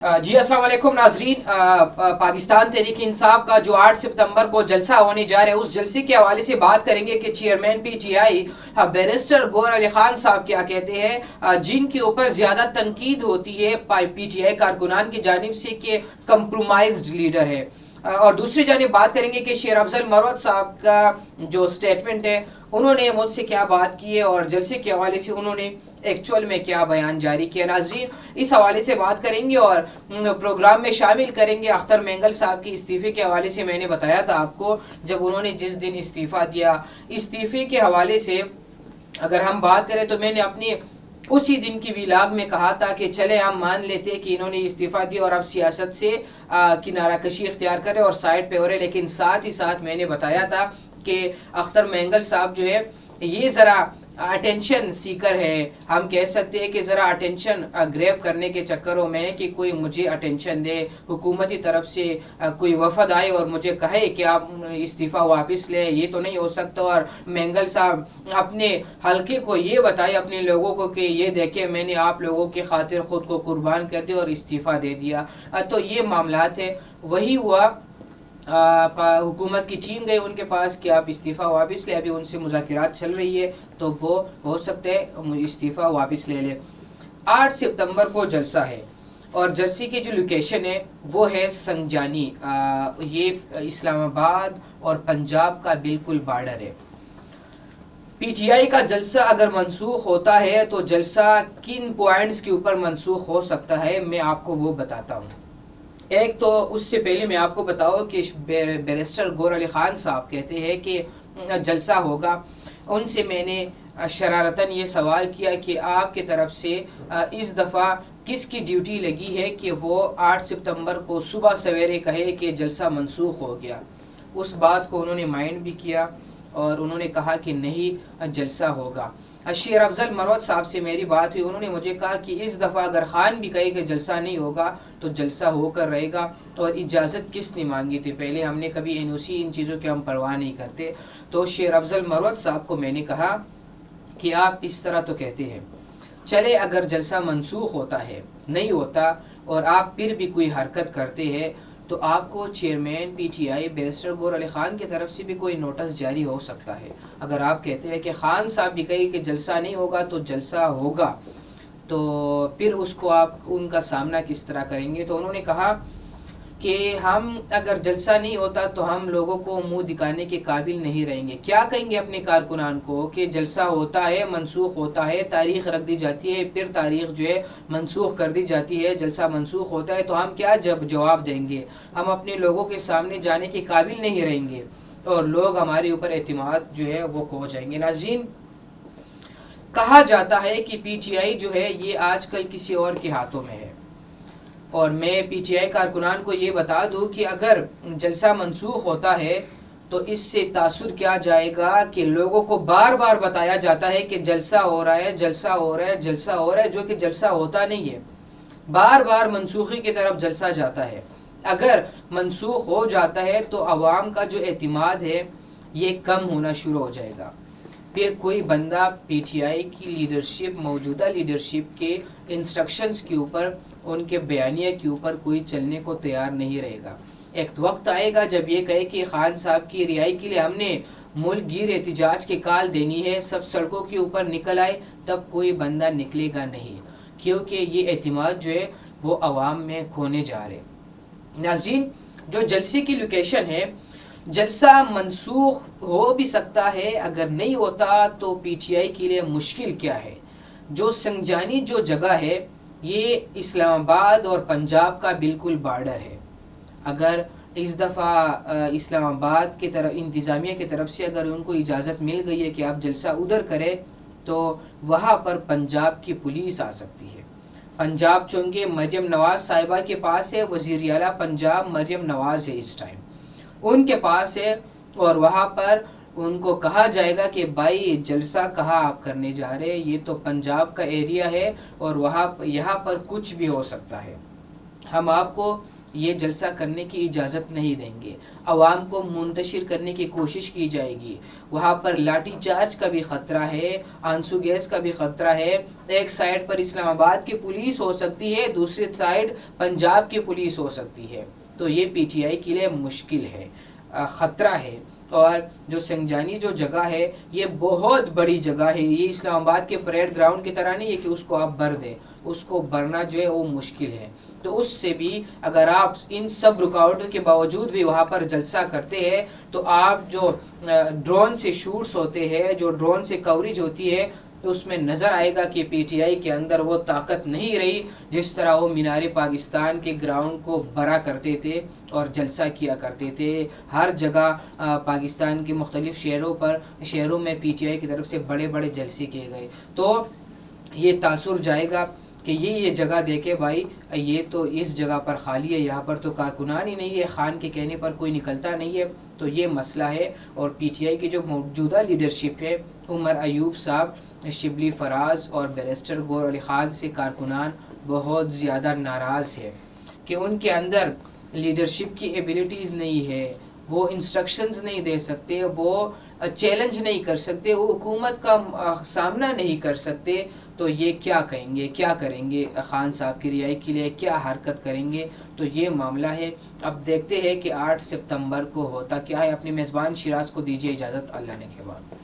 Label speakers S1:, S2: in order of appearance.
S1: جی السلام علیکم ناظرین، پاکستان تحریک انصاف کا جو 8 ستمبر کو جلسہ ہونے جا رہا ہے اس جلسے کے حوالے سے بات کریں گے کہ chairman P T I barrister گور علی خان صاحب کیا کہتے ہیں، جن کے اوپر زیادہ تنقید ہوتی ہے پی ٹی آئی کارکنان کی جانب سے کہ کمپرومائزڈ لیڈر ہے، اور دوسری جانب بات کریں گے کہ شیر افضل مروت صاحب کا جو سٹیٹمنٹ ہے انہوں نے مجھ سے کیا بات کی ہے اور جلسے کے حوالے سے انہوں نے ایکچول میں کیا بیان جاری کیا۔ ناظرین اس حوالے سے بات کریں گے اور پروگرام میں شامل کریں گے اختر مینگل صاحب کی استعفے کے حوالے سے۔ میں نے بتایا تھا آپ کو جب انہوں نے جس دن استعفیٰ دیا، استعفے کے حوالے سے اگر ہم بات کریں تو میں نے اپنی اسی دن کی ویلاگ میں کہا تھا کہ چلے ہم مان لیتے کہ انہوں نے استعفیٰ دیا اور اب سیاست سے کنارہ کشی اختیار کرے اور سائڈ پہ ہو رہے، لیکن ساتھ ہی ساتھ میں نے بتایا تھا کہ اختر مینگل صاحب جو ہے یہ ذرا اٹینشن سیکر ہے، ہم کہہ سکتے ہیں کہ ذرا اٹینشن گریب کرنے کے چکروں میں کہ کوئی مجھے اٹینشن دے، حکومتی طرف سے کوئی وفد آئے اور مجھے کہے کہ آپ استعفیٰ واپس لیں، یہ تو نہیں ہو سکتا۔ اور مینگل صاحب اپنے حلقے کو یہ بتائے اپنے لوگوں کو کہ یہ دیکھیں میں نے آپ لوگوں کی خاطر خود کو قربان کر دیا اور استعفیٰ دے دیا، تو یہ معاملات ہے۔ وہی ہوا، حکومت کی ٹیم گئی ان کے پاس کہ آپ استعفیٰ واپس لیں، ابھی ان سے مذاکرات چل رہی ہے تو وہ ہو سکتا ہے استعفیٰ واپس لے لیں۔ 8 ستمبر کو جلسہ ہے اور جلسے کی جو لوکیشن ہے وہ ہے سنجانی، یہ اسلام آباد اور پنجاب کا بالکل بارڈر ہے۔ پی ٹی آئی کا جلسہ اگر منسوخ ہوتا ہے تو جلسہ کن پوائنٹس کے اوپر منسوخ ہو سکتا ہے میں آپ کو وہ بتاتا ہوں۔ ایک تو اس سے پہلے میں آپ کو بتاؤں کہ بیرسٹر گور علی خان صاحب کہتے ہیں کہ جلسہ ہوگا۔ ان سے میں نے شرارتاً یہ سوال کیا کہ آپ کی طرف سے اس دفعہ کس کی ڈیوٹی لگی ہے کہ وہ 8 ستمبر کو صبح سویرے کہے کہ جلسہ منسوخ ہو گیا۔ اس بات کو انہوں نے مائنڈ بھی کیا اور انہوں نے کہا کہ نہیں جلسہ ہوگا۔ شیر افضل مروت صاحب سے میری بات ہوئی، انہوں نے مجھے کہا کہ اس دفعہ اگر خان بھی کہے کہ جلسہ نہیں ہوگا تو جلسہ ہو کر رہے گا، اور اجازت کس نے مانگی تھی؟ پہلے ہم نے کبھی این او سی ان چیزوں کی ہم پرواہ نہیں کرتے۔ تو شیر افضل مروت صاحب کو میں نے کہا کہ آپ اس طرح تو کہتے ہیں، چلے اگر جلسہ منسوخ ہوتا ہے نہیں ہوتا اور آپ پھر بھی کوئی حرکت کرتے ہیں تو آپ کو chairman P T I barrister گور علی خان کی طرف سے بھی کوئی نوٹس جاری ہو سکتا ہے۔ اگر آپ کہتے ہیں کہ خان صاحب بھی کہے کہ جلسہ نہیں ہوگا تو جلسہ ہوگا، تو پھر اس کو آپ ان کا سامنا کس طرح کریں گے؟ تو انہوں نے کہا کہ ہم اگر جلسہ نہیں ہوتا تو ہم لوگوں کو منہ دکھانے کے قابل نہیں رہیں گے۔ کیا کہیں گے اپنے کارکنان کو کہ جلسہ ہوتا ہے، منسوخ ہوتا ہے، تاریخ رکھ دی جاتی ہے، پھر تاریخ جو ہے منسوخ کر دی جاتی ہے، جلسہ منسوخ ہوتا ہے تو ہم کیا جواب دیں گے؟ ہم اپنے لوگوں کے سامنے جانے کے قابل نہیں رہیں گے اور لوگ ہمارے اوپر اعتماد جو ہے وہ کھو جائیں گے۔ ناظرین کہا جاتا ہے کہ پی ٹی آئی جو ہے یہ آج کل کسی اور کے ہاتھوں میں ہے، اور میں پی ٹی آئی کارکنان کو یہ بتا دوں کہ اگر جلسہ منسوخ ہوتا ہے تو اس سے تاثر کیا جائے گا کہ لوگوں کو بار بار بتایا جاتا ہے کہ جلسہ ہو رہا ہے، جلسہ ہو رہا ہے، جلسہ ہو رہا ہے، جو کہ جلسہ ہوتا نہیں ہے، بار بار منسوخی کی طرف جلسہ جاتا ہے۔ اگر منسوخ ہو جاتا ہے تو عوام کا جو اعتماد ہے یہ کم ہونا شروع ہو جائے گا، پھر کوئی بندہ پی ٹی آئی کی لیڈرشپ، موجودہ لیڈرشپ کے انسٹرکشنز کے اوپر، ان کے بیانیہ کے اوپر کوئی چلنے کو تیار نہیں رہے گا۔ ایک وقت آئے گا جب یہ کہے کہ خان صاحب کی رہائی کے لیے ہم نے ملک گیر احتجاج کی کال دینی ہے، سب سڑکوں کے اوپر نکل آئے، تب کوئی بندہ نکلے گا نہیں، کیونکہ یہ اعتماد جو ہے وہ عوام میں کھونے جا رہے۔ ناظرین جو جلسے کی لوکیشن ہے، جلسہ منسوخ ہو بھی سکتا ہے، اگر نہیں ہوتا تو پی ٹی آئی کے لیے مشکل کیا ہے؟ جو سنجانی جو جگہ ہے یہ اسلام آباد اور پنجاب کا بالکل بارڈر ہے۔ اگر اس دفعہ اسلام آباد کی طرف انتظامیہ کی طرف سے اگر ان کو اجازت مل گئی ہے کہ آپ جلسہ ادھر کریں تو وہاں پر پنجاب کی پولیس آ سکتی ہے۔ پنجاب چونکہ مریم نواز صاحبہ کے پاس ہے، وزیر اعلیٰ پنجاب مریم نواز ہے اس ٹائم، ان کے پاس ہے، اور وہاں پر ان کو کہا جائے گا کہ بھائی جلسہ کہاں آپ کرنے جا رہے ہیں، یہ تو پنجاب کا ایریا ہے اور یہاں پر کچھ بھی ہو سکتا ہے، ہم آپ کو یہ جلسہ کرنے کی اجازت نہیں دیں گے، عوام کو منتشر کرنے کی کوشش کی جائے گی، وہاں پر لاٹھی چارج کا بھی خطرہ ہے، آنسو گیس کا بھی خطرہ ہے، ایک سائڈ پر اسلام آباد کی پولیس ہو سکتی ہے، دوسری سائڈ پنجاب کی پولیس ہو سکتی ہے، تو یہ پی ٹی آئی کے لیے مشکل ہے، خطرہ ہے۔ اور جو سنجانی جو جگہ ہے یہ بہت بڑی جگہ ہے، یہ اسلام آباد کے پریڈ گراؤنڈ کی طرح نہیں ہے کہ اس کو آپ بھر دیں، اس کو بھرنا جو ہے وہ مشکل ہے۔ تو اس سے بھی اگر آپ ان سب رکاوٹوں کے باوجود بھی وہاں پر جلسہ کرتے ہیں تو آپ جو ڈرون سے شوٹس ہوتے ہیں، جو ڈرون سے کوریج ہوتی ہے، تو اس میں نظر آئے گا کہ پی ٹی آئی کے اندر وہ طاقت نہیں رہی جس طرح وہ مینار پاکستان کے گراؤنڈ کو بھرا کرتے تھے اور جلسہ کیا کرتے تھے۔ ہر جگہ پاکستان کے مختلف شہروں میں پی ٹی آئی کی طرف سے بڑے بڑے جلسے کیے گئے، تو یہ تاثر جائے گا کہ یہ جگہ دیکھے بھائی یہ تو اس جگہ پر خالی ہے، یہاں پر تو کارکنان ہی نہیں ہے، خان کے کہنے پر کوئی نکلتا نہیں ہے، تو یہ مسئلہ ہے۔ اور پی ٹی آئی کی جو موجودہ لیڈرشپ ہے، عمر ایوب صاحب، شبلی فراز اور بیرسٹر گور علی خان سے کارکنان بہت زیادہ ناراض ہے کہ ان کے اندر لیڈرشپ کی ایبلٹیز نہیں ہے، وہ انسٹرکشنز نہیں دے سکتے، وہ چیلنج نہیں کر سکتے، وہ حکومت کا سامنا نہیں کر سکتے، تو یہ کیا کہیں گے، کیا کریں گے، خان صاحب کی رہائی کے لیے کیا حرکت کریں گے، تو یہ معاملہ ہے۔ اب دیکھتے ہیں کہ 8 ستمبر کو ہوتا کیا ہے۔ اپنے میزبان شیراز کو دیجیے اجازت، اللہ نے کے بعد۔